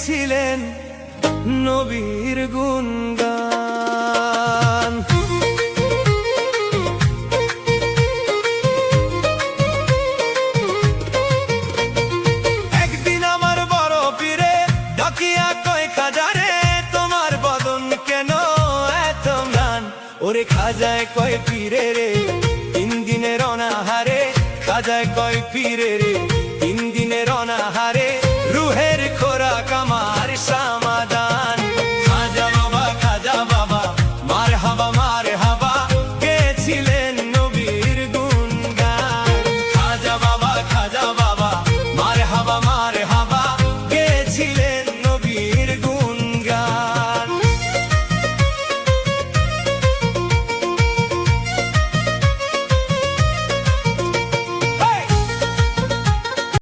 গেয়েছিলেন নবীর গুণগান। একদিন আমার বড় পীরে ডাকিয়া কয়, খাজারে তোমার বদন কেন এত ম্লান? ওরে খাজায় কয়, পীরে রে 3 দিনের অনাহারে, খাজায় কয়, পীরে রে